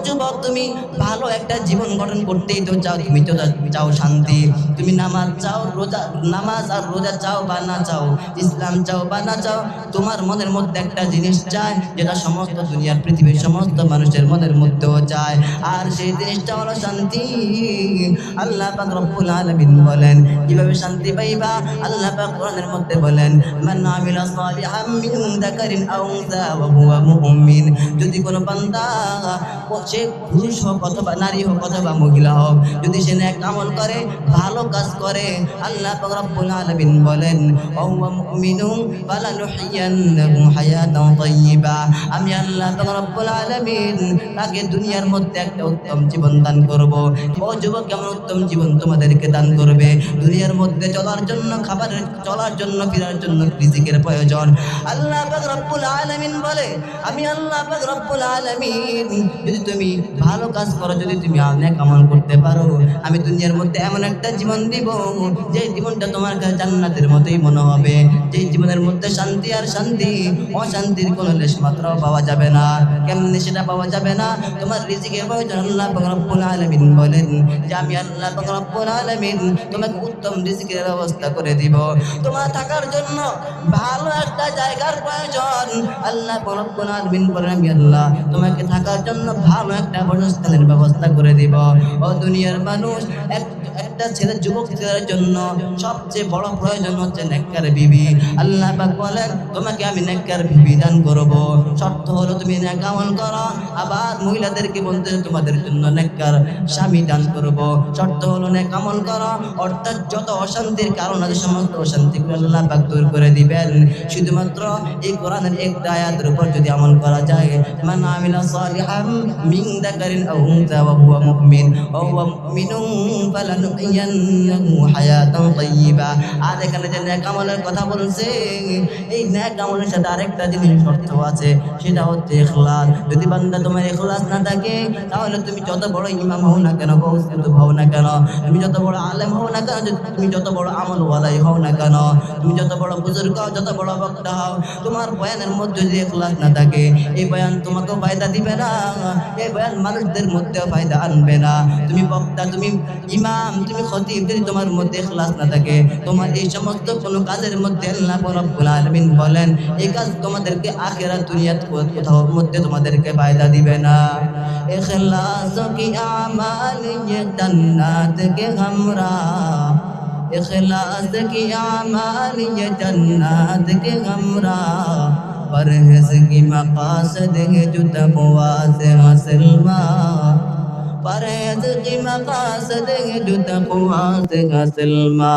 যুবক, তুমি ভালো একটা জীবন গঠন করতেই তো চাও, তুমি তো চাও শান্তি। তুমি নামাজ চাও, নামাজ আর রোজা চাও বা না চাও, ইসলাম চাও বা না চাও, তোমার মনের মধ্যে একটা জিনিস চায় যেটা সমস্ত দুনিয়ার পৃথিবীর সমস্ত মানুষের মনের মধ্যেও চায়, আর সেই জিনিসটা হলো শান্তি। আল্লাহ পাক রব্বুল আলামিন বলেন কিভাবে শান্তি পাইবা। আল্লাহ পাক কোরআনের মধ্যে বলেন, মান আমিলা সালিহাম মিন যাকারিন আও উনসা ওয়া হুয়া মুমিন। যদি কোনো বান্দা, সে পুরুষ হোক অথবা নারী হোক অথবা মহিলা হোক, যদি সে নেক আমল করে, ভালো কাজ করে, আল্লাহ পাক রব্বুল আলামিন বলেন ওয়া হুয়া মুমিনুন ফালানুহইয়ান্নাহু হায়াতান তাইয়্যিবা। আমি আল্লাহ পাক রব্বুল আলামিন তাকে দুনিয়ার মধ্যে একটা উত্তম জীবন দান করব। ও যুবক, কেমন উত্তম জীবন তোমাদেরকে দান করবে? দুনিয়ার মধ্যে চলার জন্য, খাবারের চলার জন্য, ফিরার জন্য রিজিকের প্রয়োজন। আল্লাহ পাক রব্বুল আলামিন বলে, আমি আল্লাহ পাক রব্বুল আলামিন যদি তুমি ভালো কাজ করো, যদি তুমি নেক আমল করতে পারো, আমি দুনিয়ার মধ্যে এমন একটা জীবন দিব যে জীবনটা তোমার কাছে জান্নাতের মতোই মনে হবে, যে জীবনের মধ্যে শান্তি আর শান্তি, অশান্তির কোনো লেশ মাত্রাও পাওয়া যাবে না। কেমনে সেটা পাওয়া যাবে না? তোমার রিজিকের প্রয়োজন। আল্লাহ পাক রব্বুল আলামিন বলেন যে আমি আল্লাহ পাক রব্বুল আলামিন তোমাকে উত্তম রিজিকের ব্যবস্থা করে দিব। তোমার থাকার জন্য ভালো একটা জায়গার প্রয়োজন। আল্লাহ পাক রব্বুল আলামিন বলেন আমি আল্লাহ তোমাকে থাকার জন্য ভালো একটা বাসস্থানের ব্যবস্থা করে দিব। ও দুনিয়ার মানুষ, একটা ছেলে, যুবক ছেলের জন্য সবচেয়ে বড় প্রয়োজন হচ্ছে নেককার বিবি। আল্লাহ পাক বলেন তোমাকে আমি নেককার বিবি দান করব। শর্ত হলো তুমি নেক আমল করো। আবার মহিলাদেরকে বলতে তোমাদের জন্য নেককার স্বামী দান করব। শর্ত হলো নেক আমল করো, অর্থাৎ যত অশান্তির কারণ আছে সমস্ত অশান্তিগুলো আল্লাহ পাক দূর করে দিবেন শুধুমাত্র এই কোরআনের একটা আয়াতের উপর যদি আমল করা যায়। মান আমিলা সালিহাম মিন যাকারিন আও উনসা ওয়া হুয়া মুমিন ওয়া হুয়া মুমিনুন ফালানুহইয়ান্নাহু হায়াতান তাইয়্যিবা। আর এখানে যে নেক আমলের কথা বলছে, এই নেক আমলের সাথে আরেকটা জিনিস শর্ত আছে, সেটা হচ্ছে ইখলাস। যদি বান্দা তোমার ইখলাস না থাকে, তাহলে তুমি যত বড় ইমাম হও না কেন, গৌসকুতুব হও না কেন, তুমি যত বড় আলেম হও না কেন, তুমি যত বড় আমলওয়ালাই হও না কেন, তুমি যত বড় বুজুর্গ হও, যত বড় বক্তা হও, তোমার বয়ানের মধ্যে যদি ইখলাস না থাকে, এই বয়ান তোমাকেও ফায়দা দিবে না, এই বয়ান মানুষদের মধ্যেও ফায়দা আনবে না। তুমি বক্তা, তুমি ইমাম, তুমি খতিব, যদি তোমার মধ্যে ইখলাস না থাকে, তোমার এই সমস্ত কোনো কাজের মধ্যে আল্লাহ রাব্বুল আলামিন বলেন এই কাজ তোমাদেরকে আখিরাত দুনিয়াত কোথাও মধ্যে তোমাদেরকে ফায়দা দিবে না। इखलास की आमाल ये जन्नत के हमरा, इखलास की आमाल ये जन्नत के हमरा, परहेज की मकासद है जो तक़वा से हासिल मा, परहेज की मकासद है जो तक़वा से हासिल मा।